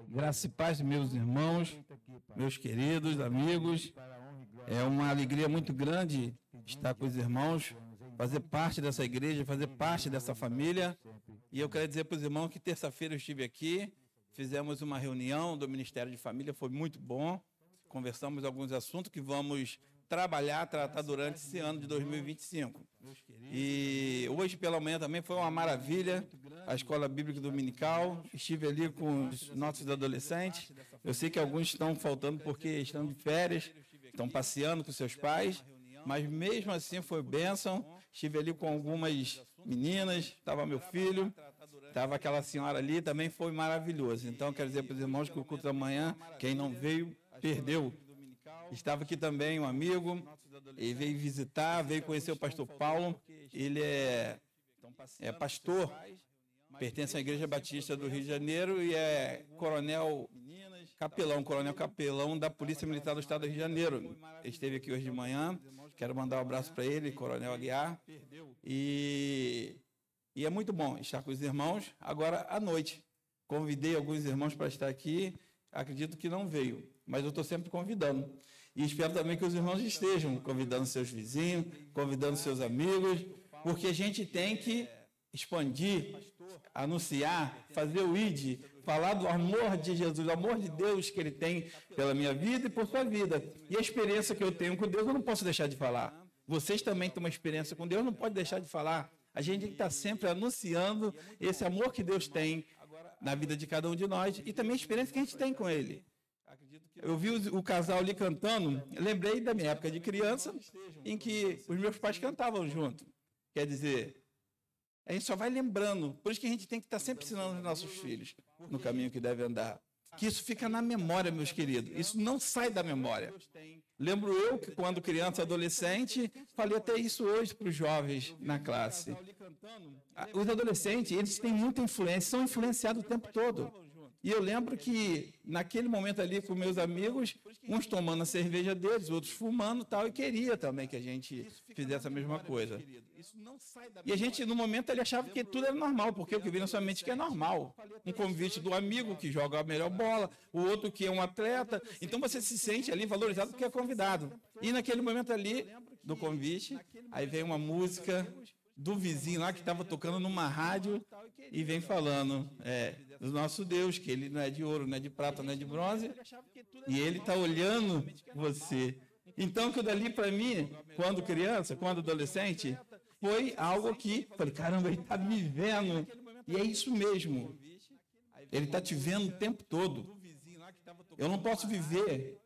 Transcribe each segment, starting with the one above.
Graça e paz, meus irmãos, meus queridos amigos. É uma alegria muito grande estar com os irmãos, fazer parte dessa igreja, fazer parte dessa família. E eu quero dizer para os irmãos que terça-feira eu estive aqui, fizemos uma reunião do Ministério de Família, foi muito bom. Conversamos alguns assuntos que vamos tratar durante esse ano de 2025. E hoje pela manhã também foi uma maravilha, a Escola Bíblica Dominical. Estive ali com os nossos adolescentes. Eu sei que alguns estão faltando porque estão de férias, estão passeando com seus pais, mas mesmo assim foi bênção. Estive ali com algumas meninas, estava meu filho, estava aquela senhora ali, também foi maravilhoso. Então, quero dizer para os irmãos que o culto da manhã, quem não veio, perdeu. Estava aqui também um amigo, ele veio visitar, veio conhecer o pastor Paulo. Ele é pastor, pertence à Igreja Batista do Rio de Janeiro e é coronel capelão da Polícia Militar do Estado do Rio de Janeiro. Ele esteve aqui hoje de manhã, quero mandar um abraço para ele, coronel Aguiar. E é muito bom estar com os irmãos. Agora, à noite, convidei alguns irmãos para estar aqui, acredito que não veio, mas eu estou sempre convidando. E espero também que os irmãos estejam convidando seus vizinhos, convidando seus amigos, porque a gente tem que expandir, anunciar, fazer o ID, falar do amor de Jesus, do amor de Deus que Ele tem pela minha vida e por sua vida. E a experiência que eu tenho com Deus, eu não posso deixar de falar. Vocês também têm uma experiência com Deus, não pode deixar de falar. A gente tem que estar sempre anunciando esse amor que Deus tem na vida de cada um de nós e também a experiência que a gente tem com Ele. Eu vi o casal ali cantando, lembrei da minha época de criança, em que os meus pais cantavam junto. Quer dizer, a gente só vai lembrando. Por isso que a gente tem que estar sempre ensinando os nossos filhos no caminho que devem andar. Que isso fica na memória, meus queridos. Isso não sai da memória. Lembro eu que, quando criança, adolescente, falei até isso hoje para os jovens na classe. Os adolescentes, eles têm muita influência, são influenciados o tempo todo. E eu lembro que, naquele momento ali com meus amigos, uns tomando a cerveja deles, outros fumando e tal, e queria também que a gente fizesse a mesma coisa. E a gente, no momento, ele achava que tudo era normal, porque o que vem na sua mente é que é normal. Um convite do amigo que joga a melhor bola, o outro que é um atleta. Então, você se sente ali valorizado porque é convidado. E naquele momento ali, do convite, aí vem uma música do vizinho lá que estava tocando numa rádio e vem falando do nosso Deus, que Ele não é de ouro, não é de prata, não é de bronze, e Ele está olhando você. Então, aquilo dali para mim, quando criança, quando adolescente, foi algo que, falei, caramba, Ele está me vendo, e é isso mesmo. Ele está te vendo o tempo todo. Eu não posso viver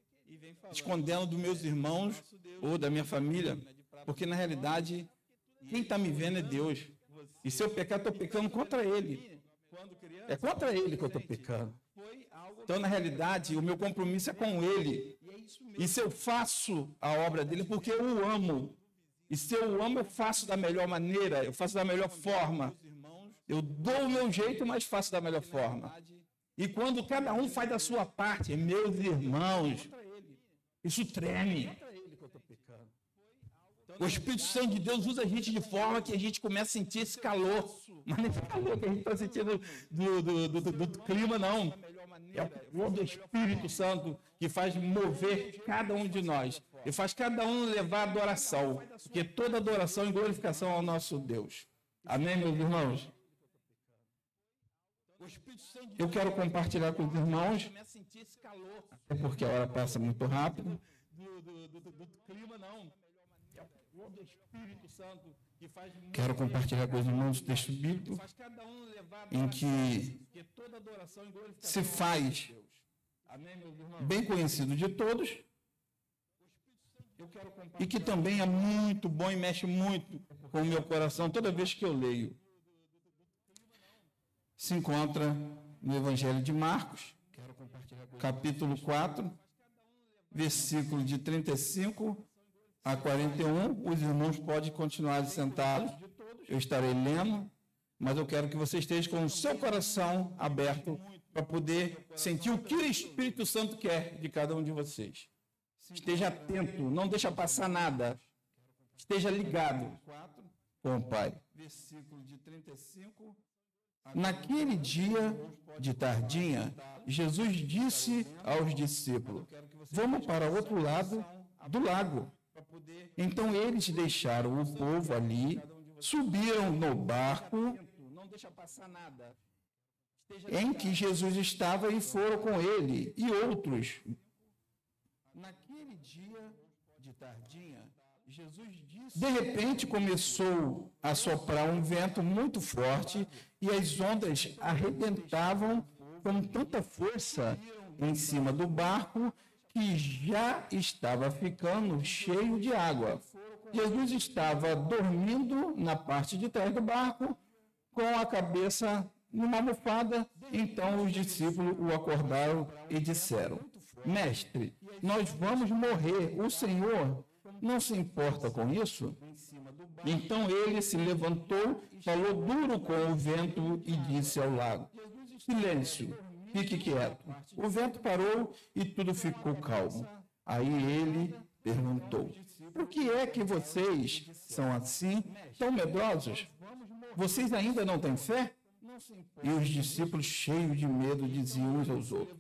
escondendo dos meus irmãos ou da minha família, porque na realidade quem está me vendo é Deus. E se eu pecar, estou pecando contra Ele. É contra Ele que eu estou pecando. Então, na realidade, o meu compromisso é com Ele. E se eu faço a obra dele, porque eu o amo. E se eu o amo, eu faço da melhor maneira, eu faço da melhor forma. Eu dou o meu jeito, mas faço da melhor forma. E quando cada um faz da sua parte, meus irmãos, isso treme. O Espírito Santo de Deus usa a gente de forma que a gente começa a sentir esse calor. Mas não é esse calor que a gente está sentindo do clima, não. É o calor do Espírito Santo que faz mover cada um de nós. E faz cada um levar adoração. Porque toda adoração e glorificação ao nosso Deus. Amém, meus irmãos? Eu quero compartilhar com os irmãos, até porque a hora passa muito rápido. Quero compartilhar com os irmãos o texto bíblico em que se faz bem conhecido de todos e que também é muito bom e mexe muito com o meu coração toda vez que eu leio. Se encontra no Evangelho de Marcos, capítulo 4, versículo de 35 a 41, os irmãos podem continuar sentados, eu estarei lendo, mas eu quero que você esteja com o seu coração aberto para poder sentir o que o Espírito Santo quer de cada um de vocês. Esteja atento, não deixa passar nada, esteja ligado com o Pai. Versículo de 35 Naquele dia de tardinha, Jesus disse aos discípulos: vamos para o outro lado do lago. Então eles deixaram o povo ali, subiram no barco em que Jesus estava e foram com ele e outros. Naquele dia de tardinha, de repente começou a soprar um vento muito forte e as ondas arrebentavam com tanta força em cima do barco que já estava ficando cheio de água. Jesus estava dormindo na parte de trás do barco, com a cabeça numa almofada. Então os discípulos o acordaram e disseram: Mestre, nós vamos morrer, o Senhor não se importa com isso? Então ele se levantou, falou duro com o vento e disse ao lago: silêncio, fique quieto. O vento parou e tudo ficou calmo. Aí ele perguntou: por que é que vocês são assim, tão medrosos? Vocês ainda não têm fé? E os discípulos, cheios de medo, diziam uns aos outros: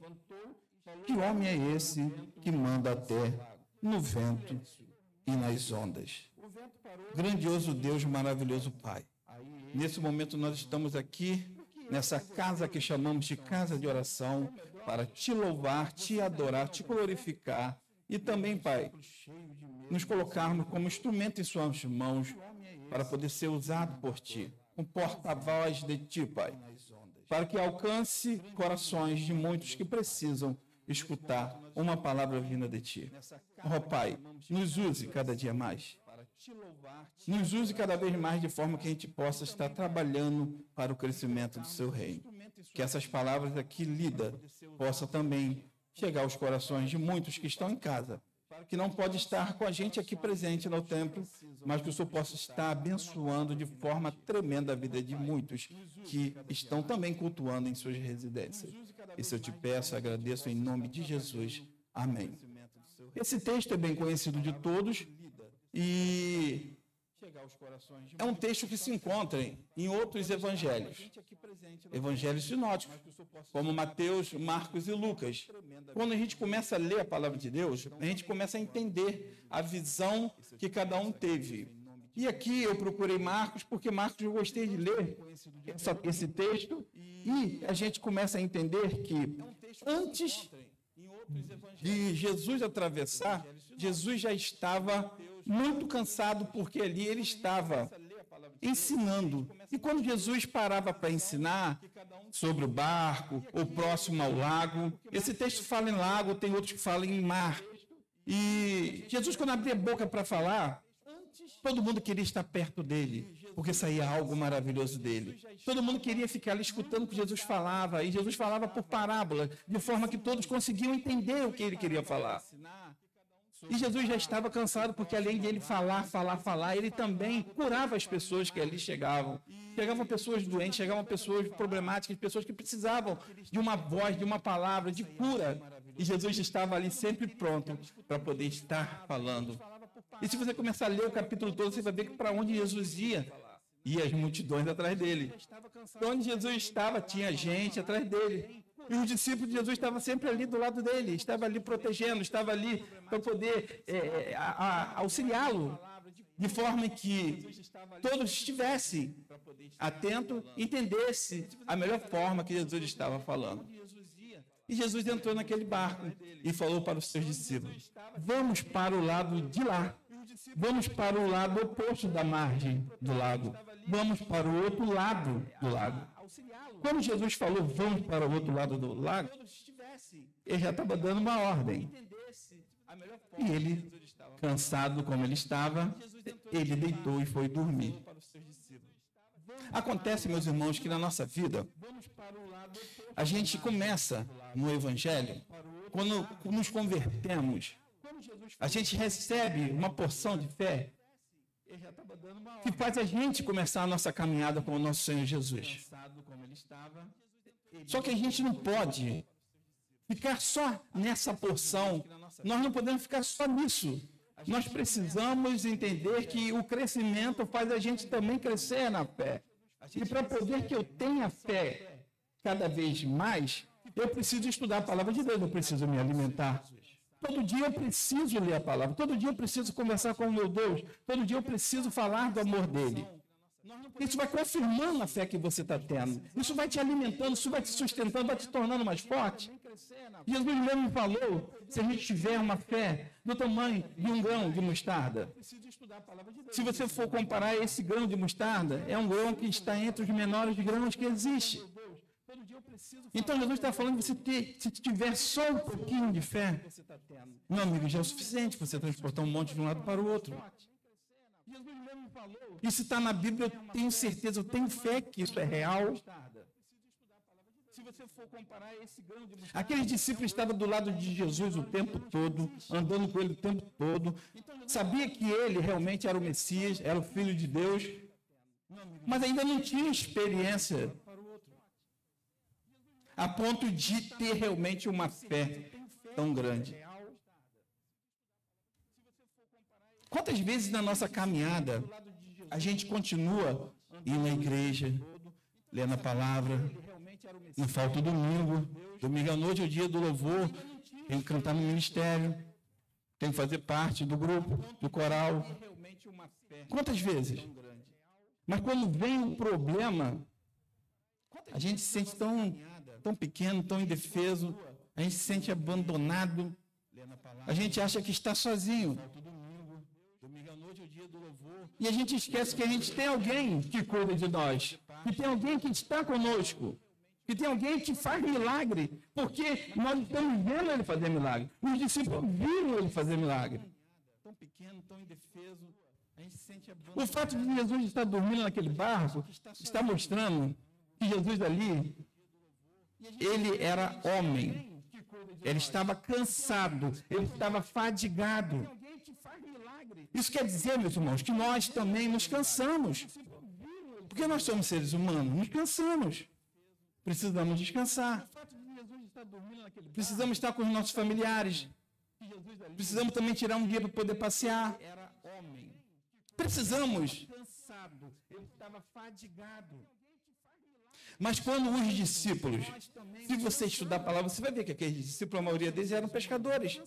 que homem é esse que manda até no vento e nas ondas? Grandioso Deus, maravilhoso Pai, nesse momento nós estamos aqui nessa casa que chamamos de casa de oração para te louvar, te adorar, te glorificar e também, Pai, nos colocarmos como instrumento em suas mãos para poder ser usado por ti, um porta-voz de ti, Pai, para que alcance corações de muitos que precisam escutar uma palavra vinda de ti. Oh, Pai, nos use cada dia mais. Nos use cada vez mais de forma que a gente possa estar trabalhando para o crescimento do seu reino. Que essas palavras aqui lidas possam também chegar aos corações de muitos que estão em casa, que não pode estar com a gente aqui presente no templo, mas que o Senhor possa estar abençoando de forma tremenda a vida de muitos que estão também cultuando em suas residências. Isso eu te peço, agradeço em nome de Jesus. Amém. Esse texto é bem conhecido de todos e é um texto que se encontra em outros evangelhos, evangelhos sinóticos, como Mateus, Marcos e Lucas. Quando a gente começa a ler a palavra de Deus, a gente começa a entender a visão que cada um teve. E aqui eu procurei Marcos, porque Marcos eu gostei de ler esse texto, e a gente começa a entender que antes de Jesus atravessar, Jesus já estava muito cansado, porque ali ele estava ensinando. E quando Jesus parava para ensinar sobre o barco, ou próximo ao lago, esse texto fala em lago, tem outros que falam em mar. E Jesus, quando abria a boca para falar, todo mundo queria estar perto dele, porque saía algo maravilhoso dele. Todo mundo queria ficar ali escutando o que Jesus falava, e Jesus falava por parábola, de forma que todos conseguiam entender o que ele queria falar. E Jesus já estava cansado, porque além de ele falar, ele também curava as pessoas que ali chegavam. Chegavam pessoas doentes, chegavam pessoas problemáticas, pessoas que precisavam de uma voz, de uma palavra, de cura. E Jesus estava ali sempre pronto para poder estar falando. E se você começar a ler o capítulo todo, você vai ver que para onde Jesus ia as multidões atrás dele. Para onde Jesus estava, tinha gente atrás dele. E os discípulos de Jesus estavam sempre ali do lado dele, estava ali protegendo, estava ali para poder auxiliá-lo, de forma que todos estivessem atentos, entendessem a melhor forma que Jesus estava falando. E Jesus entrou naquele barco e falou para os seus discípulos: vamos para o lado de lá, vamos para o lado oposto da margem do lago, vamos para o outro lado do lago. Quando Jesus falou, vamos para o outro lado do lago, ele já estava dando uma ordem. E ele, cansado como ele estava, ele deitou e foi dormir. Acontece, meus irmãos, que na nossa vida, a gente começa no Evangelho, quando nos convertemos, a gente recebe uma porção de fé que faz a gente começar a nossa caminhada com o nosso Senhor Jesus. Só que a gente não pode ficar só nessa porção, nós não podemos ficar só nisso. Nós precisamos entender que o crescimento faz a gente também crescer na fé. E para poder que eu tenha fé cada vez mais, eu preciso estudar a palavra de Deus, eu preciso me alimentar. Todo dia eu preciso ler a palavra, todo dia eu preciso conversar com o meu Deus, todo dia eu preciso falar do amor dele. Isso vai confirmando a fé que você está tendo. Isso vai te alimentando, isso vai te sustentando, vai te tornando mais forte. Jesus mesmo falou, se a gente tiver uma fé do tamanho de um grão de mostarda, se você for comparar esse grão de mostarda, é um grão que está entre os menores grãos que existe. Então Jesus está falando que se tiver só um pouquinho de fé, meu amigo, já é o suficiente para você transportar um monte de um lado para o outro. E se está na Bíblia, eu tenho certeza, eu tenho fé que isso é real. Aqueles discípulos estavam do lado de Jesus o tempo todo, andando com ele o tempo todo, sabia que ele realmente era o Messias, era o Filho de Deus, mas ainda não tinha experiência a ponto de ter realmente uma fé tão grande. Quantas vezes na nossa caminhada a gente continua indo à igreja, lendo a palavra, não falta o domingo, domingo à noite é o dia do louvor, tem que cantar no ministério, tem que fazer parte do grupo, do coral. Quantas vezes? Mas quando vem um problema, a gente se sente tão pequeno, tão indefeso, a gente se sente abandonado, a gente acha que está sozinho. E a gente esquece que a gente tem alguém que cuida de nós, que tem alguém que está conosco, que tem alguém que faz milagre, porque nós estamos vendo ele fazer milagre. Os discípulos viram ele fazer milagre. Tão pequeno, tão indefeso, a gente se sente abandonado. O fato de Jesus estar dormindo naquele barco está mostrando que Jesus ali, ele era homem, ele estava cansado, ele estava fadigado. Isso quer dizer, meus irmãos, que nós também nos cansamos. Porque nós somos seres humanos, nos cansamos. Precisamos descansar. Precisamos estar com os nossos familiares. Precisamos também tirar um dia para poder passear. Precisamos. Mas quando os discípulos, se você estudar a palavra, você vai ver que aqueles discípulos, a maioria deles eram pescadores.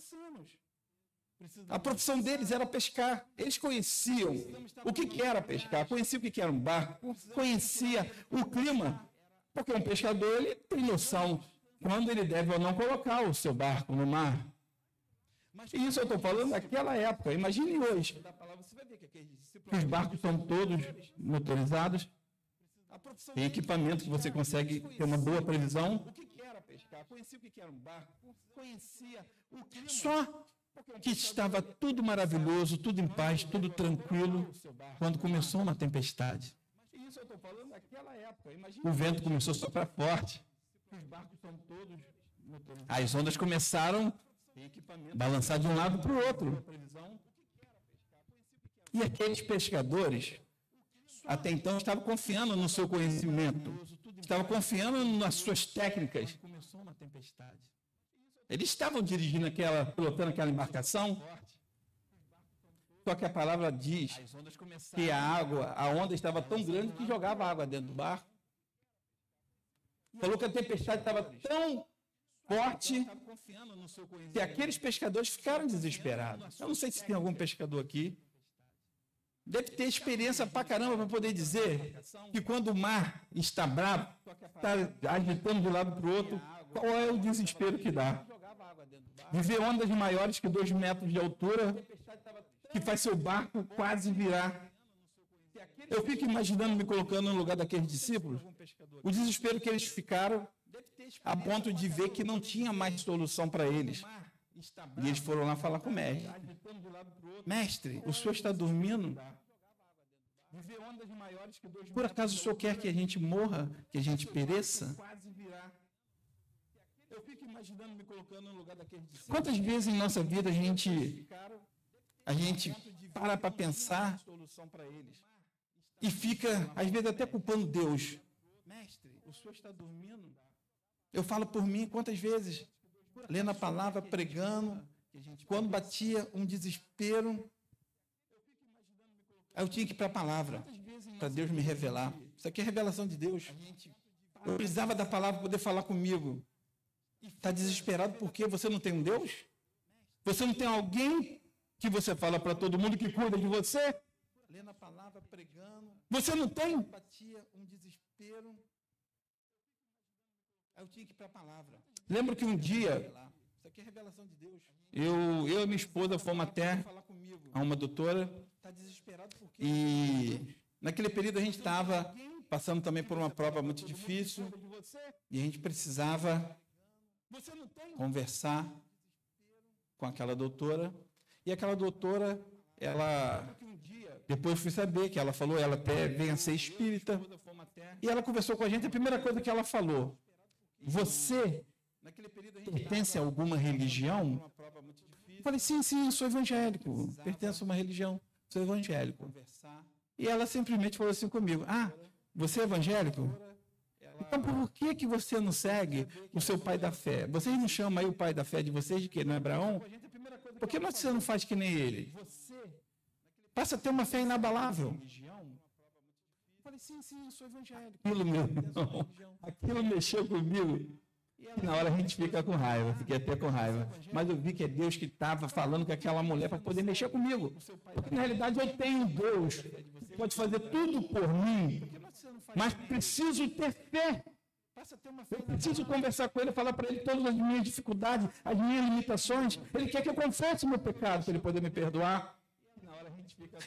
A profissão deles era pescar. Eles conheciam o que era pescar, conheciam o que era um barco, conhecia o clima. Porque um pescador, ele tem noção quando ele deve ou não colocar o seu barco no mar. E isso eu estou falando daquela época. Imagine hoje. Os barcos são todos motorizados. Tem equipamento que você consegue ter uma boa previsão. Só que estava tudo maravilhoso, tudo em paz, tudo tranquilo, quando começou uma tempestade. O vento começou a soprar forte. As ondas começaram a balançar de um lado para o outro. E aqueles pescadores, até então, estavam confiando no seu conhecimento, estavam confiando nas suas técnicas. Eles estavam dirigindo pilotando aquela embarcação, só que a palavra diz que a onda estava tão grande que jogava água dentro do barco. Falou que a tempestade estava tão forte que aqueles pescadores ficaram desesperados. Eu não sei se tem algum pescador aqui. Deve ter experiência pra caramba para poder dizer que quando o mar está bravo, está agitando de um lado para o outro, qual é o desespero que dá? Viver ondas maiores que 2 metros de altura, que faz seu barco quase virar. Eu fico imaginando, me colocando no lugar daqueles discípulos, o desespero que eles ficaram, a ponto de ver que não tinha mais solução para eles. E eles foram lá falar com o mestre. Mestre, o senhor está dormindo? Por acaso o senhor quer que a gente morra, que a gente pereça? Quantas vezes em nossa vida a gente para pensar e fica, às vezes, até culpando Deus. Mestre, o senhor está dormindo? Eu falo por mim, quantas vezes, lendo a palavra, pregando, quando batia um desespero, eu tinha que ir para a palavra, para Deus me revelar. Isso aqui é revelação de Deus. Eu precisava da palavra para poder falar comigo. Está desesperado porque você não tem um Deus? Você não tem alguém que você fala para todo mundo que cuida de você? Lendo a palavra, pregando. Você não tem? Empatia, um desespero. Aí eu tinha que ir para a palavra. Lembro que um dia, isso aqui é revelação de Deus. Eu e minha esposa fomos até a uma doutora. E naquele período a gente estava passando também por uma prova muito difícil. E a gente precisava conversar com aquela doutora. E aquela doutora, ela... Depois eu fui saber que ela falou, ela até vem a ser espírita. E ela conversou com a gente, a primeira coisa que ela falou: você pertence a alguma religião? Eu falei, sim, eu sou evangélico, pertenço a uma religião, sou evangélico. E ela simplesmente falou assim comigo: ah, você é evangélico? Então por que você não segue o seu pai da fé? Vocês não chamam aí o pai da fé de vocês de quê? Não é Abraão? Por que você não faz que nem ele? Passa a ter uma fé inabalável. Eu falei, sim, eu sou evangélico. Aquilo mexeu comigo. E na hora a gente fica com raiva, fiquei até com raiva. Mas eu vi que é Deus que estava falando com aquela mulher para poder mexer comigo. Porque na realidade eu tenho Deus que pode fazer tudo por mim, mas preciso ter fé. Eu preciso conversar com ele, falar para ele todas as minhas dificuldades, as minhas limitações. Ele quer que eu confesse o meu pecado para ele poder me perdoar.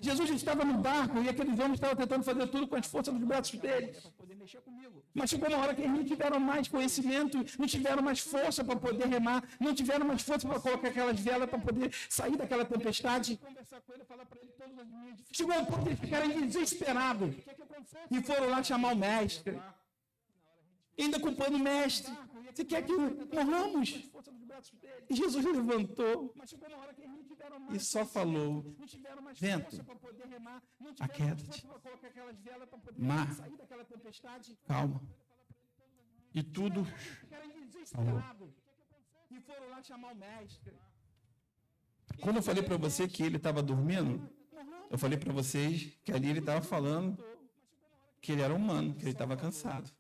Jesus estava no barco e aqueles homens estavam tentando fazer tudo com as forças dos braços deles. Mas chegou uma hora que eles não tiveram mais conhecimento, não tiveram mais força para poder remar, não tiveram mais força para colocar aquelas velas para poder sair daquela tempestade. Chegou um ponto que eles ficaram desesperados e foram lá chamar o mestre. Ainda culpando o mestre. Você quer que morramos? E Jesus levantou e só falou: vento, aquieta-te. Mar, calma. E tudo falou. Quando eu falei para você que ele estava dormindo, eu falei para vocês que ali ele estava falando que ele era humano, que ele estava cansado.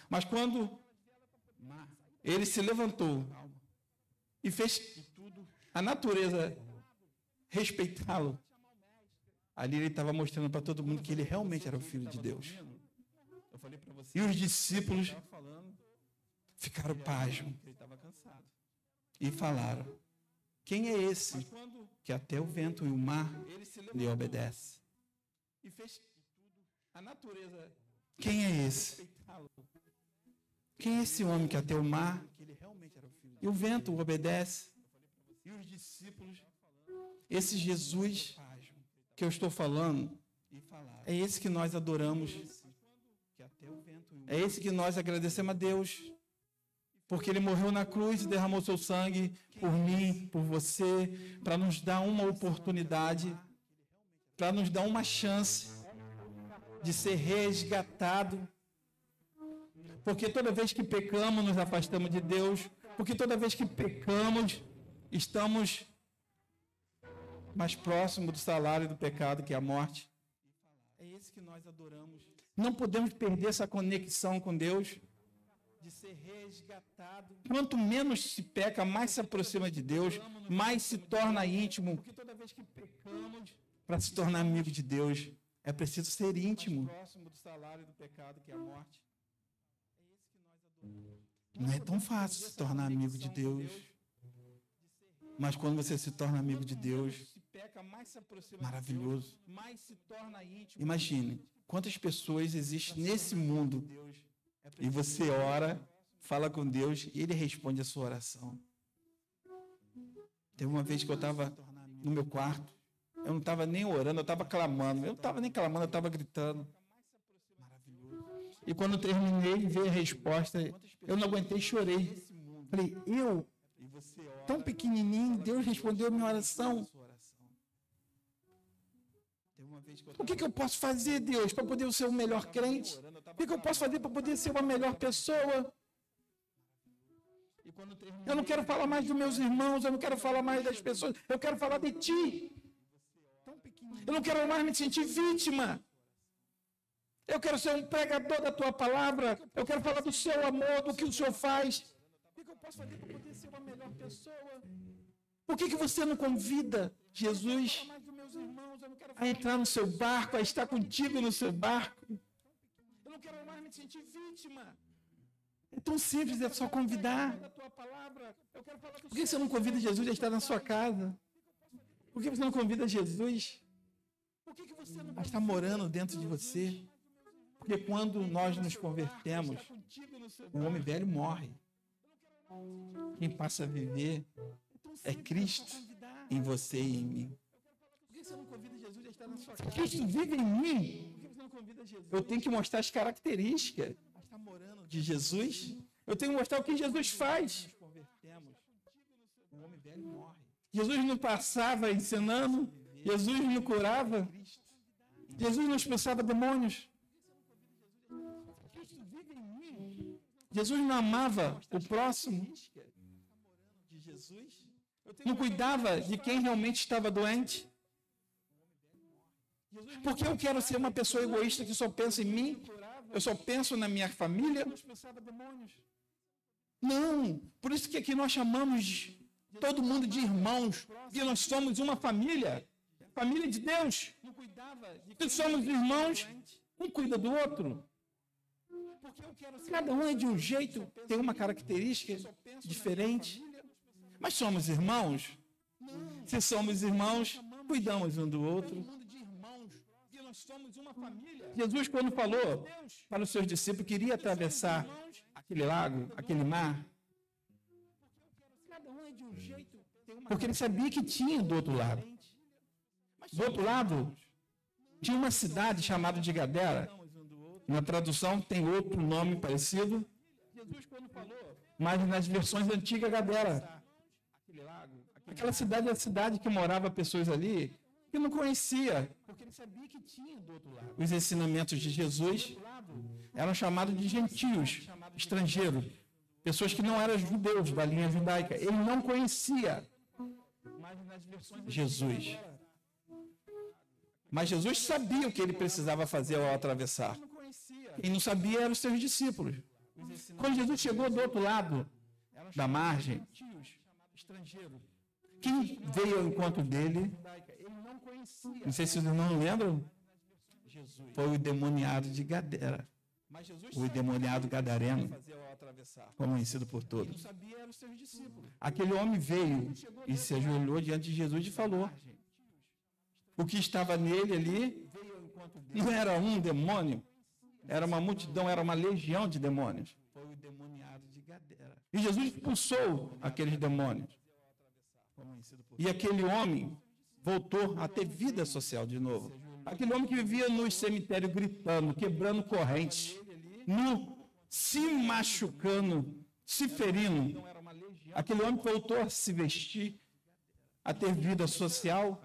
Mas quando ele se levantou e fez a natureza respeitá-lo, ali ele estava mostrando para todo mundo que ele realmente era o Filho de Deus. E os discípulos ficaram pasmos e falaram: quem é esse que até o vento e o mar lhe obedecem? Quem é esse? Quem é esse homem que até o mar e o vento o obedece? Esse Jesus que eu estou falando é esse que nós adoramos. É esse que nós agradecemos a Deus, porque ele morreu na cruz e derramou seu sangue por mim, por você, para nos dar uma oportunidade, para nos dar uma chance de ser resgatado. Porque toda vez que pecamos, nos afastamos de Deus. Porque toda vez que pecamos, estamos mais próximos do salário do pecado, que é a morte. É esse que nós adoramos. Não podemos perder essa conexão com Deus. De ser resgatado. Quanto menos se peca, mais se aproxima de Deus, mais se torna íntimo. Porque toda vez que pecamos, para se tornar amigo de Deus, é preciso ser íntimo. Mais próximo do salário do pecado, que é a morte. Não é tão fácil se tornar amigo de Deus. Mas quando você se torna amigo de Deus, maravilhoso. Imagine quantas pessoas existem nesse mundo e você ora, fala com Deus e Ele responde a sua oração. Teve uma vez que eu estava no meu quarto, eu não estava nem orando, eu estava clamando. Eu não estava nem clamando, eu estava gritando. E quando terminei e veio a resposta, eu não aguentei e chorei. Falei, tão pequenininho, Deus respondeu a minha oração. O que eu posso fazer, Deus, para poder ser o melhor crente? O que eu posso fazer para poder ser uma melhor pessoa? Eu não quero falar mais dos meus irmãos, eu não quero falar mais das pessoas, eu quero falar de Ti. Eu não quero mais me sentir vítima. Eu quero ser um pregador da tua palavra. Eu quero falar do seu amor, do que o Senhor faz. O que eu posso fazer para poder ser uma melhor pessoa? Por que você não convida Jesus a entrar no seu barco, a estar contigo no seu barco? Eu não quero mais me sentir vítima. É tão simples, é só convidar. Por que você não convida Jesus a estar na sua casa? Por que você não convida Jesus a estar morando dentro de você? Porque quando nós nos convertemos, o homem velho morre. Quem passa a viver é Cristo em você e em mim. Cristo vive em mim. Eu tenho que mostrar as características de Jesus. Eu tenho que mostrar o que Jesus faz. Jesus não passava ensinando. Jesus não curava. Jesus não expulsava demônios. Jesus não amava o próximo. Não cuidava de quem realmente estava doente. Porque eu quero ser uma pessoa egoísta que só pensa em mim? Eu só penso na minha família? Não. Por isso que aqui nós chamamos todo mundo de irmãos. E nós somos uma família. Família de Deus. Se somos irmãos, um cuida do outro. Cada um é de um jeito, tem uma característica diferente. Mas somos irmãos? Se somos irmãos, cuidamos um do outro. Jesus, quando falou para os seus discípulos que iria atravessar aquele lago, aquele mar, porque ele sabia que tinha do outro lado. Do outro lado, tinha uma cidade chamada de Gadara. Na tradução tem outro nome parecido, mas nas versões antigas, Gadara. Aquela cidade é a cidade que morava pessoas ali que não conhecia os ensinamentos de Jesus. Eram chamados de gentios, estrangeiros, pessoas que não eram judeus da linha judaica. Ele não conhecia Jesus. Mas Jesus sabia o que ele precisava fazer ao atravessar. Quem não sabia eram os seus discípulos. Quando Jesus chegou do outro lado da margem, quem veio ao encontro dele, não sei se vocês não lembram, foi o endemoniado de Gadara. O endemoniado gadareno, conhecido por todos. Aquele homem veio e se ajoelhou diante de Jesus e falou. O que estava nele ali não era um demônio, era uma multidão, era uma legião de demônios. E Jesus expulsou aqueles demônios. E aquele homem voltou a ter vida social de novo. Aquele homem que vivia nos cemitérios gritando, quebrando correntes, se machucando, se ferindo. Aquele homem voltou a se vestir, a ter vida social.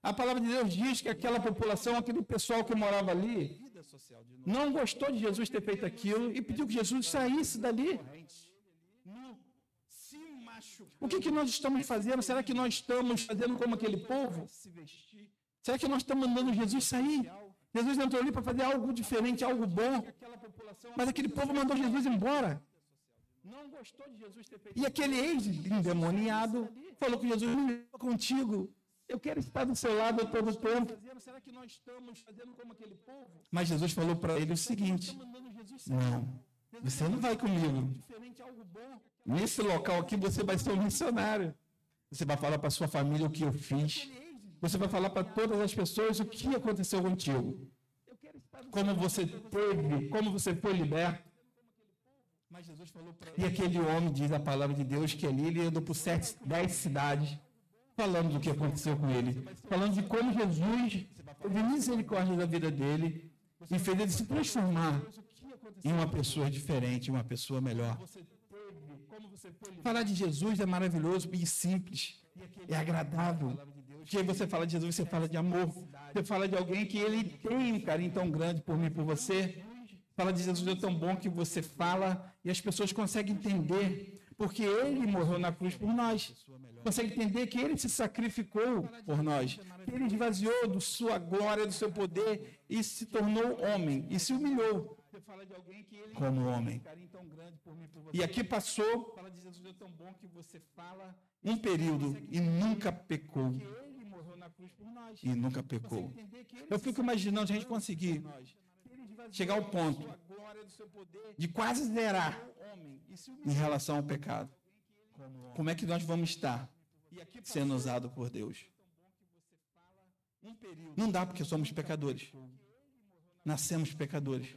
A palavra de Deus diz que aquela população, aquele pessoal que morava ali, não gostou de Jesus ter feito aquilo e pediu que Jesus saísse dali. O que nós estamos fazendo? Será que nós estamos fazendo como aquele povo? Será que nós estamos mandando Jesus sair? Jesus entrou ali para fazer algo diferente, algo bom. Mas aquele povo mandou Jesus embora. E aquele ex-endemoniado falou com Jesus, não estou contigo. Eu quero estar do seu lado todo o tempo. Mas Jesus falou para ele o seguinte, não, você não vai comigo. Nesse local aqui você vai ser um missionário. Você vai falar para sua família o que eu fiz. Você vai falar para todas as pessoas o que aconteceu contigo. Como você teve, como você foi liberto. E aquele homem, diz a palavra de Deus, que ali ele andou por 10 cidades, falando do que aconteceu com ele. Falando de como Jesus teve misericórdia da vida dele e fez ele se transformar em uma pessoa diferente, uma pessoa melhor. Falar de Jesus é maravilhoso e simples, é agradável. Porque você fala de Jesus, você fala de amor. Você fala de alguém que ele tem um carinho tão grande por mim e por você. Fala de Jesus é tão bom que você fala e as pessoas conseguem entender. porque ele morreu na cruz por nós. Consegue entender que ele se sacrificou por nós, que ele esvaziou da sua glória, do seu poder e se tornou homem e se humilhou como homem. E aqui passou um período e nunca pecou. E nunca pecou. Eu fico imaginando a gente conseguir chegar ao ponto de quase zerar em relação ao pecado. Como é que nós vamos estar sendo usados por Deus? Não dá, porque somos pecadores. Nascemos pecadores.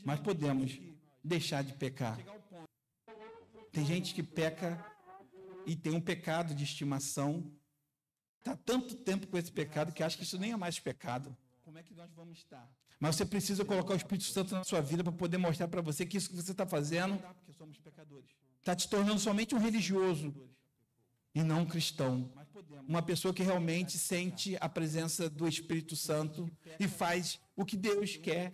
Mas podemos deixar de pecar. Tem gente que peca e tem um pecado de estimação. Está tanto tempo com esse pecado que acha que isso nem é mais pecado. Como é que nós vamos estar? Mas você precisa colocar o Espírito Santo na sua vida para poder mostrar para você que isso que você está fazendo está te tornando somente um religioso e não um cristão. Uma pessoa que realmente sente a presença do Espírito Santo e faz o que Deus quer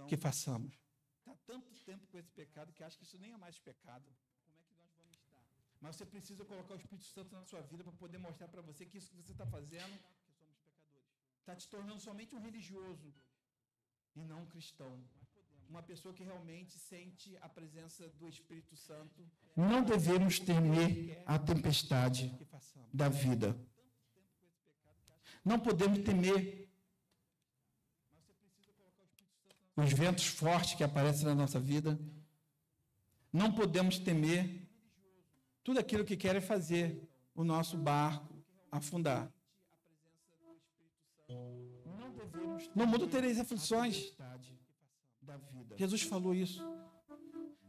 que façamos. Está tanto tempo com esse pecado que acha que isso nem é mais pecado. Como é que nós vamos estar? Mas você precisa colocar o Espírito Santo na sua vida para poder mostrar para você que isso que você está fazendo está te tornando somente um religioso e não um cristão. Uma pessoa que realmente sente a presença do Espírito Santo. Não devemos temer a tempestade da vida. Não podemos temer os ventos fortes que aparecem na nossa vida. Não podemos temer tudo aquilo que querem fazer o nosso barco afundar. No mundo tereis aflições. Jesus falou isso.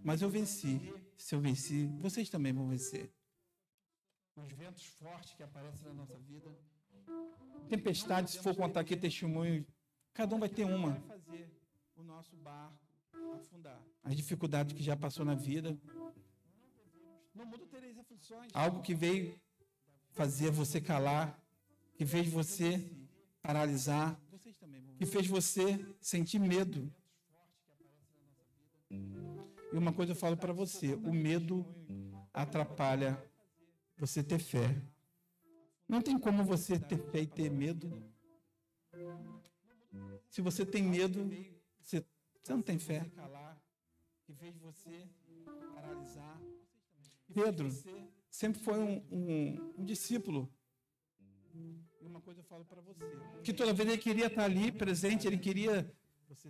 Mas eu venci. Se eu venci, vocês também vão vencer. Os ventos fortes que aparecem na nossa vida. Tempestade, se for contar aqui testemunho, cada um vai ter uma. O nosso barco afundar. As dificuldades que já passou na vida. No mundo tereis aflições. Algo que veio fazer você calar, que fez você paralisar, que fez você sentir medo. E uma coisa eu falo para você, o medo atrapalha você ter fé. Não tem como você ter fé e ter medo. Se você tem medo, você não tem fé. Pedro sempre foi um discípulo. E uma coisa eu falo para você, que toda vez ele queria estar ali presente, ele queria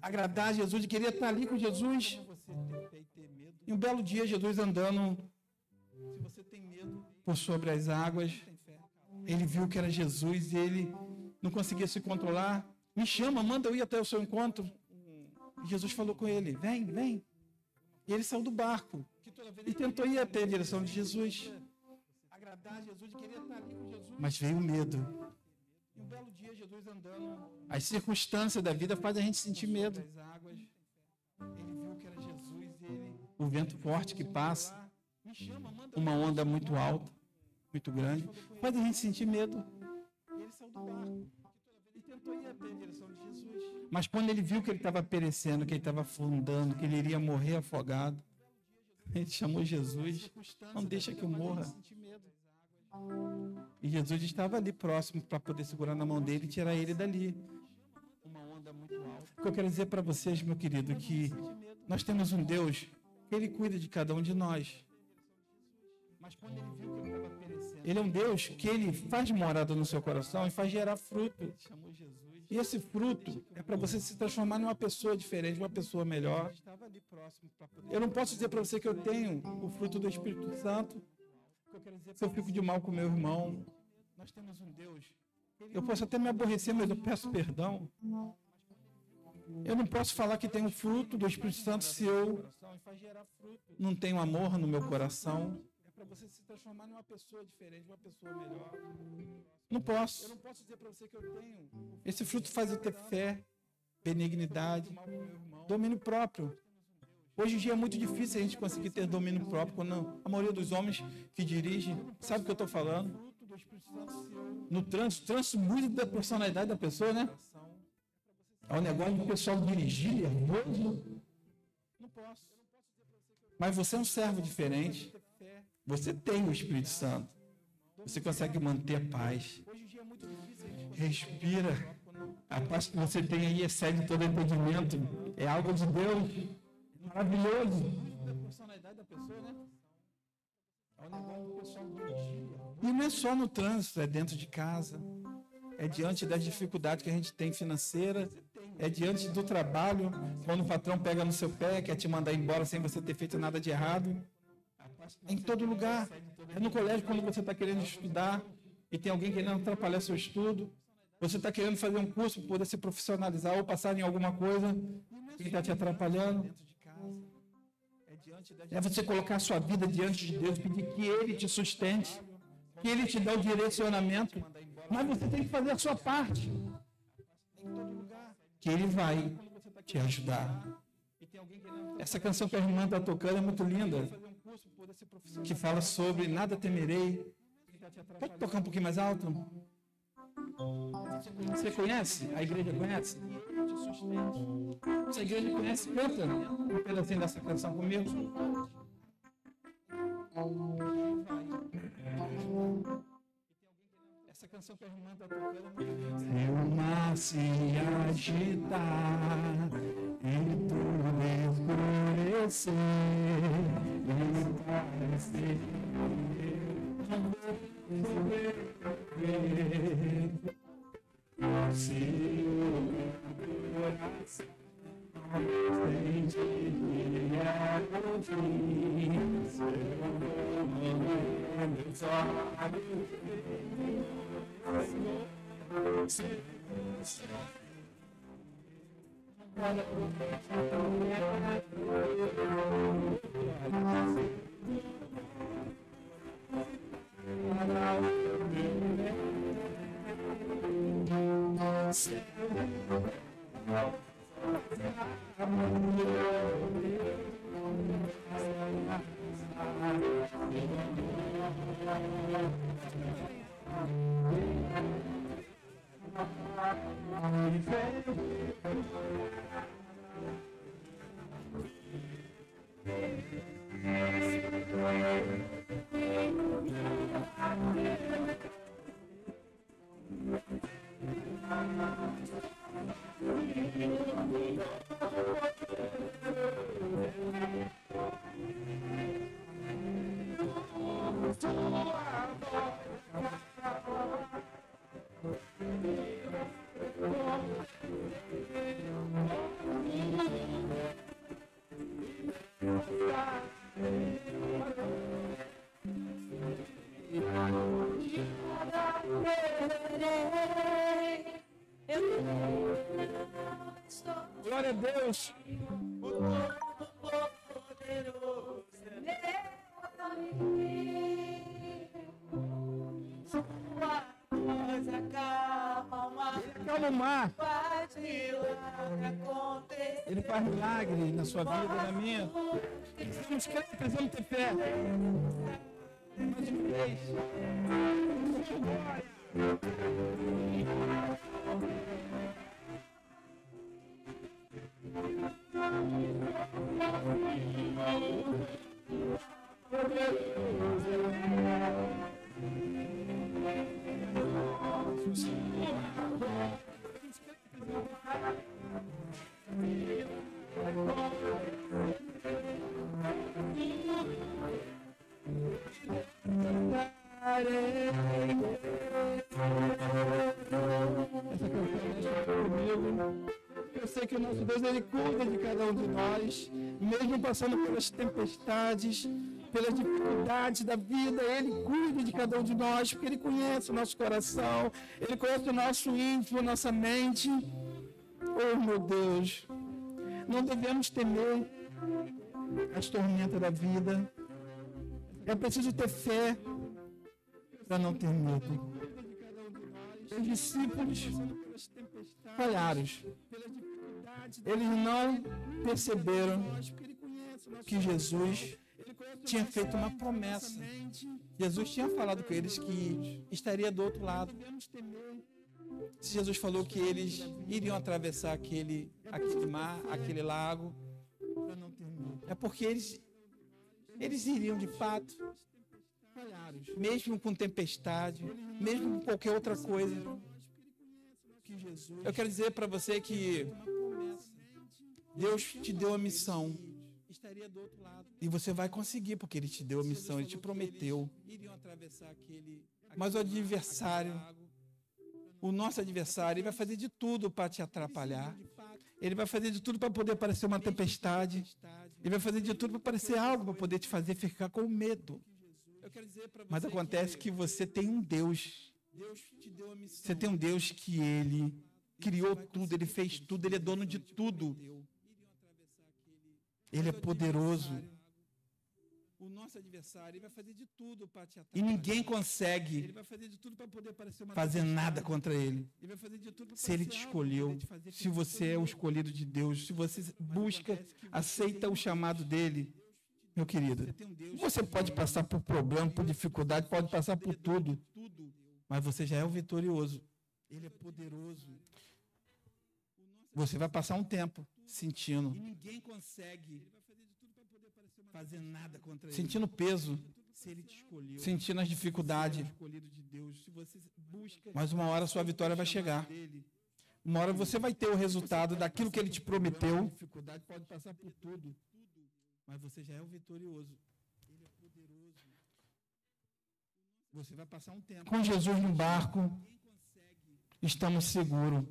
agradar a Jesus, ele queria estar ali com Jesus. E um belo dia, Jesus andando por sobre as águas, ele viu que era Jesus e ele não conseguia se controlar. Me chama, manda eu ir até o seu encontro. E Jesus falou com ele, vem, vem. E ele saiu do barco e tentou ir até a direção de Jesus. Mas veio o medo. E um belo dia, Jesus andando. As circunstâncias da vida fazem a gente sentir medo. Ele viu que era Jesus e ele... O vento forte que passa, uma onda muito alta, muito grande, faz a gente sentir medo. E ele saiu do barco e tentou ir até a direção de Jesus. Mas quando ele viu que ele estava perecendo, que ele estava afundando, que ele iria morrer afogado, ele chamou Jesus, não deixa que eu morra. E Jesus estava ali próximo para poder segurar na mão dele e tirar ele dali. O que eu quero dizer para vocês, meu querido, que nós temos um Deus que Ele cuida de cada um de nós. Ele é um Deus que Ele faz morada no seu coração e faz gerar fruto. E esse fruto é para você se transformar numa pessoa diferente, uma pessoa melhor. Eu não posso dizer para você que eu tenho o fruto do Espírito Santo se eu fico de mal com meu irmão. Eu posso até me aborrecer, mas eu peço perdão. Eu não posso falar que tenho o fruto do Espírito Santo se eu não tenho amor no meu coração. É para você se transformar numa pessoa diferente, uma pessoa melhor. Não posso. Eu não posso dizer para você que eu tenho. Esse fruto faz eu ter fé, benignidade, domínio próprio. Hoje em dia é muito difícil a gente conseguir ter domínio próprio quando a maioria dos homens que dirigem sabe o que eu estou falando. No trânsito muda da personalidade da pessoa, né? É um negócio do pessoal dirigir nervoso. Não posso. Mas você é um servo diferente. Você tem o Espírito Santo. Você consegue manter a paz. Respira. A paz que você tem aí excede todo entendimento. É algo de Deus. Maravilhoso. E não é só no trânsito, é dentro de casa. É diante das dificuldades que a gente tem financeira. É diante do trabalho, quando o patrão pega no seu pé, quer te mandar embora sem você ter feito nada de errado. É em todo lugar. É no colégio, quando você está querendo estudar e tem alguém querendo atrapalhar seu estudo. Você está querendo fazer um curso para poder se profissionalizar ou passar em alguma coisa que está te atrapalhando. É você colocar a sua vida diante de Deus, pedir que Ele te sustente, que Ele te dê o direcionamento. Mas você tem que fazer a sua parte. Que Ele vai te ajudar. Essa canção que a irmã está tocando é muito linda, que fala sobre nada temerei. Pode tocar um pouquinho mais alto? Você conhece? A igreja conhece? Se a igreja conhece, canta um pedacinho dessa canção comigo. Essa canção que a irmã está tocando. Se o mar se agitar e tudo escurecer e parecer se o coração sente dia no fim, se eu só Glória a Deus. Acalma o mar. Ele faz milagre na sua vida, na minha. Precisamos crer, precisamos ter fé. Mais uma vez. Eu sei que o nosso Deus, Ele cuida de cada um de nós, mesmo passando pelas tempestades, pelas dificuldades da vida, Ele cuida de cada um de nós, porque Ele conhece o nosso coração, Ele conhece o nosso íntimo, nossa mente. Oh, meu Deus, não devemos temer as tormentas da vida. É preciso ter fé para não ter medo. Os discípulos falharam. Eles não perceberam que Jesus tinha feito uma promessa. Jesus tinha falado com eles que estaria do outro lado. Se Jesus falou que eles iriam atravessar aquele mar, aquele lago, é porque eles eles iriam de fato, mesmo com tempestade, mesmo com qualquer outra coisa. Eu quero dizer para você que Deus te deu a missão. E você vai conseguir, porque Ele te deu a missão, Ele te prometeu. Mas o adversário, o nosso adversário, ele vai fazer de tudo para te atrapalhar. Ele vai fazer de tudo para poder parecer uma tempestade. Ele vai fazer de tudo para parecer algo, para poder te fazer ficar com medo. Mas acontece que você tem um Deus. Você tem um Deus que Ele criou tudo, Ele fez tudo, Ele é dono de tudo. Ele é poderoso. O nosso adversário vai fazer de tudo para te atrapalhar. E ninguém consegue fazer nada contra ele. Se ele te escolheu, se você é o escolhido de Deus, se você busca, aceita o chamado dele, meu querido, você pode passar por problema, por dificuldade, pode passar por tudo, mas você já é o vitorioso. Ele é poderoso. Você vai passar um tempo sentindo. E ninguém consegue fazer nada contra ele. Sentindo peso, sentindo as dificuldades. Mas uma hora a sua vitória vai chegar. Uma hora você vai ter o resultado daquilo que ele te prometeu. Dificuldade pode passar por tudo, mas você já é o vitorioso. Ele é poderoso. Você vai passar um tempo. Com Jesus no barco, estamos seguros.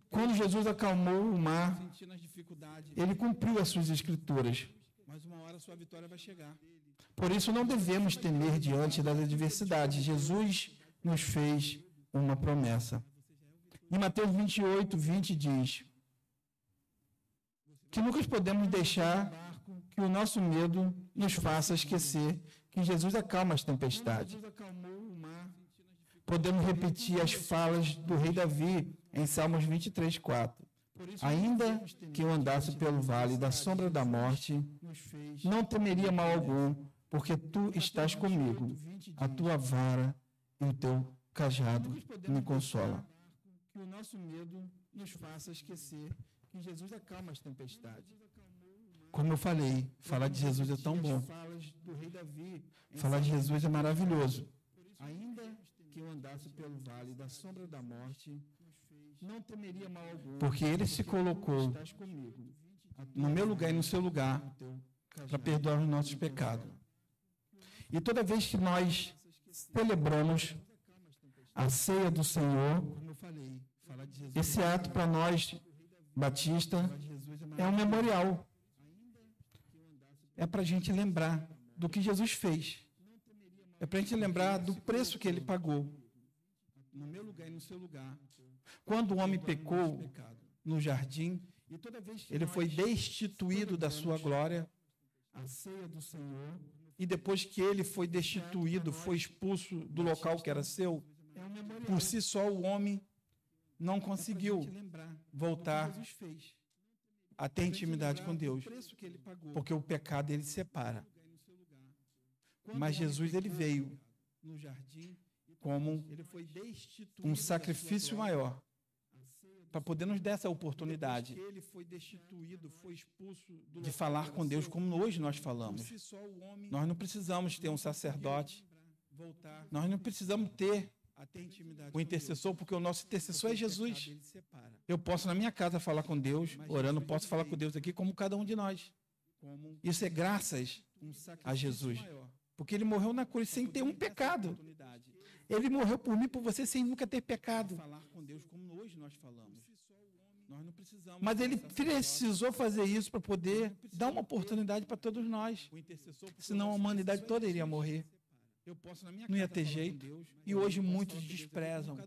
Quando Jesus acalmou o mar, ele cumpriu as suas escrituras. Mas uma hora a sua vitória vai chegar. Por isso não devemos temer diante das adversidades. Jesus nos fez uma promessa. Em Mateus 28, 20 diz que nunca podemos deixar que o nosso medo nos faça esquecer que Jesus acalma as tempestades. Podemos repetir as falas do rei Davi em Salmos 23, 4. Ainda que eu andasse pelo vale da sombra da morte, não temeria mal algum, porque tu estás comigo. A tua vara e o teu cajado me consolam. Que o nosso medo nos faça esquecer que Jesus acalma as tempestades. Como eu falei, falar de Jesus é tão bom. Falar de Jesus é maravilhoso. Ainda que eu andasse pelo vale da sombra da morte, não temeria mal algum, porque Ele se colocou no meu lugar e no seu lugar para perdoar os nossos pecados. E toda vez que nós celebramos a ceia do Senhor, esse ato para nós, batista, é um memorial. É para a gente lembrar do que Jesus fez. É para a gente lembrar do preço que Ele pagou. No meu lugar e no seu lugar. Quando o homem pecou no jardim, ele foi destituído da sua glória. E depois que ele foi destituído, foi expulso do local que era seu, por si só o homem não conseguiu voltar a ter intimidade com Deus, porque o pecado ele separa. Mas Jesus ele veio como um sacrifício maior para poder nos dar essa oportunidade de falar com Deus como hoje nós falamos. Nós não precisamos ter um sacerdote, nós não precisamos ter o intercessor, porque o nosso intercessor é Jesus. Eu posso na minha casa falar com Deus, orando, posso falar com Deus aqui como cada um de nós. Isso é graças a Jesus, porque Ele morreu na cruz sem ter um pecado. Ele morreu por mim, por você, sem nunca ter pecado. Mas Ele precisou fazer isso para poder dar uma oportunidade para todos nós. Senão a humanidade toda iria morrer. Não ia ter jeito. E hoje muitos desprezam.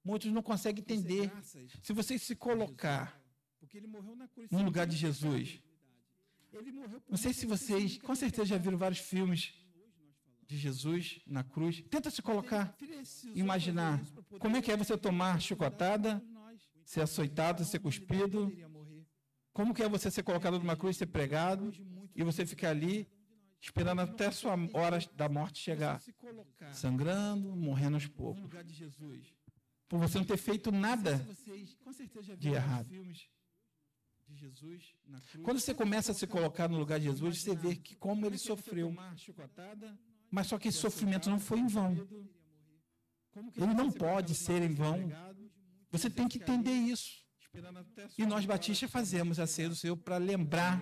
Muitos não conseguem entender. Se você se colocar no lugar de Jesus, não sei se vocês, com certeza já viram vários filmes de Jesus na cruz. Tenta se colocar, imaginar como é que é você tomar chicotada, ser açoitado, ser cuspido. Como que é você ser colocado numa cruz, ser pregado, e você ficar ali esperando até a sua hora da morte chegar, sangrando, morrendo aos poucos, por você não ter feito nada de errado. Quando você começa a se colocar no lugar de Jesus, você vê que como ele sofreu. Mas só que esse sofrimento não foi em vão. Ele não pode ser em vão. Você tem que entender isso. E nós batistas fazemos a ceia do Senhor para lembrar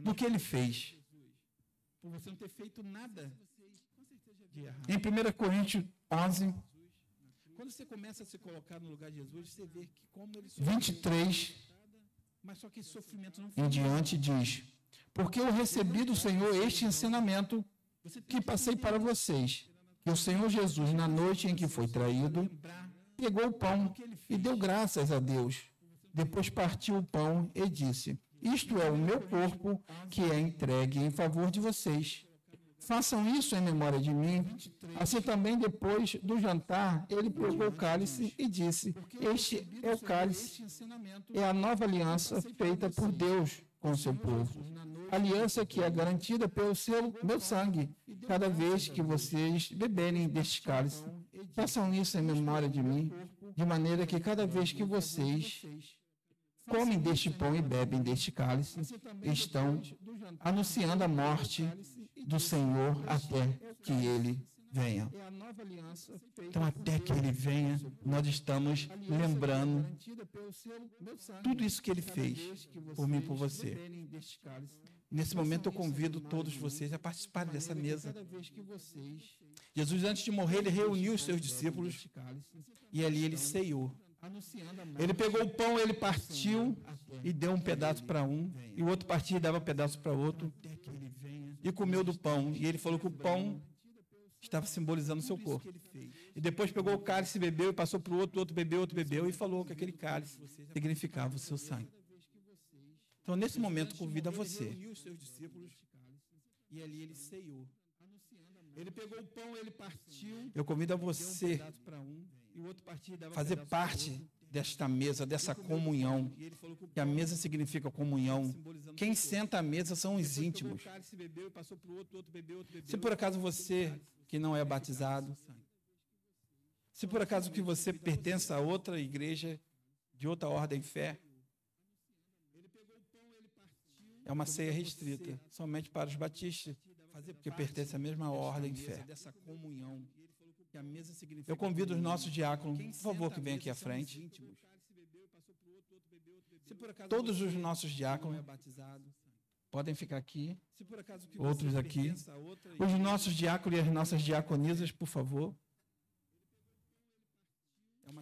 do que ele fez. Por você não ter feito nada de errado. Em 1 Coríntios 11, quando você começa a se colocar no lugar de Jesus, você vê que como ele sofreu. 23 Mas só que esse sofrimento não foi em diante diz: porque eu recebi do Senhor este ensinamento que passei para vocês, que o Senhor Jesus, na noite em que foi traído, pegou o pão e deu graças a Deus. Depois partiu o pão e disse: isto é o meu corpo, que é entregue em favor de vocês. Façam isso em memória de mim. Assim também, depois do jantar, ele pegou o cálice e disse: este é o cálice, é a nova aliança feita por Deus com o seu povo. Aliança que é garantida pelo meu sangue. Cada vez que vocês beberem deste cálice, façam isso em memória de mim, de maneira que cada vez que vocês comem deste pão e bebem deste cálice, estão anunciando a morte do Senhor até que ele venha. Então, até que ele venha, nós estamos lembrando tudo isso que ele fez por mim e por você. Nesse momento, eu convido todos vocês a participarem dessa mesa. Jesus, antes de morrer, ele reuniu os seus discípulos e ali ele ceiou. Ele pegou o pão, ele partiu e deu um pedaço para um, e o outro partia e dava um pedaço para outro, e comeu do pão. E ele falou que o pão estava simbolizando o seu corpo. E depois pegou o cálice, bebeu e passou para o outro bebeu, e falou que aquele cálice significava o seu sangue. Então, nesse momento, convido a você. E ali ele ceiou. Ele pegou o pão, ele partiu. Eu convido a você fazer parte desta mesa, dessa comunhão. Que a mesa significa comunhão. Quem senta à mesa são os íntimos. Se por acaso você que não é batizado, se por acaso que você pertence a outra igreja, de outra ordem fé, é uma ceia restrita, somente para os batistas, que pertencem à mesma ordem fé. Eu convido os nossos diáconos, por favor, que venham aqui à frente. Todos os nossos diáconos podem ficar aqui, outros aqui. Os nossos diáconos e as nossas diaconisas, por favor.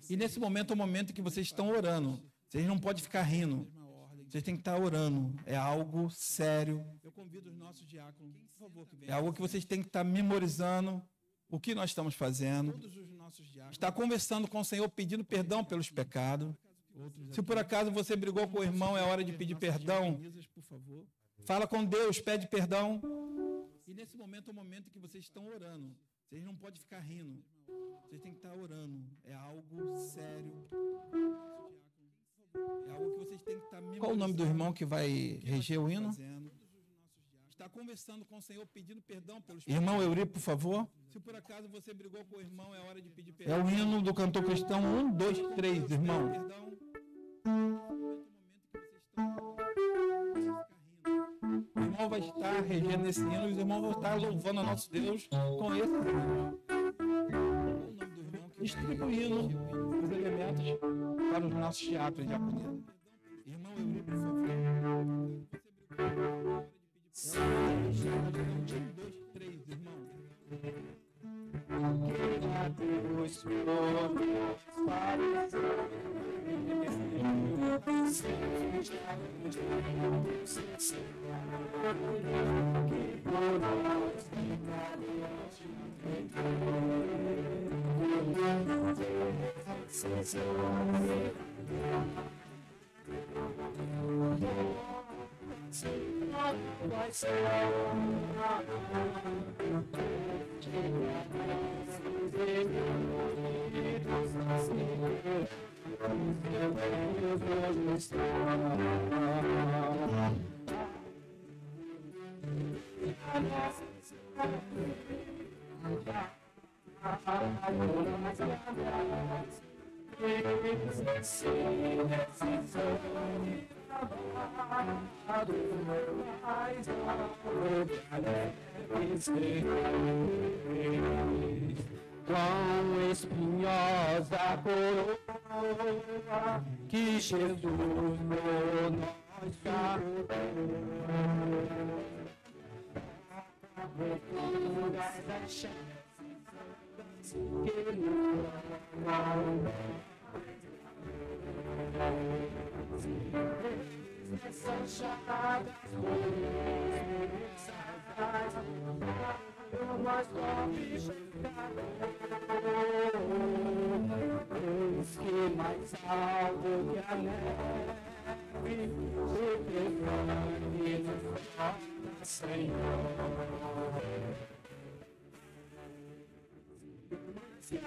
E nesse momento é o momento que vocês estão orando. Vocês não podem ficar rindo. Vocês têm que estar orando. É algo sério. Eu convido os nossos diáconos, por favor, que venham. É algo que vocês têm que estar memorizando o que nós estamos fazendo. Está conversando com o Senhor, pedindo perdão pelos pecados. Se por acaso você brigou com o irmão, é hora de pedir perdão. Fala com Deus, pede perdão. E nesse momento é o momento que vocês estão orando. Vocês não podem ficar rindo. Vocês têm que estar orando. É algo sério. É algo que vocês têm que estar memorizando. Qual o nome do irmão que vai reger o hino? Está conversando com o Senhor, pedindo perdão pelos pecados. Irmão Eurico, por favor. Se por acaso você brigou com o irmão, é hora de pedir perdão. É o hino do cantor cristão 1, 2, 3, irmão. O irmão vai estar regendo esse hino e os irmãos vão estar louvando a nosso Deus com esse hino. Distribuindo os elementos para os nossos teatros de diaconia. Irmão Eurico, por favor. 1, 2, 3, irmão. Deus Quão espinhosa a coroa que Jesus por nós carregou. Todas as chances que nos são chamadas mas nós que mais alto que a neve se prepare no Senhor. Se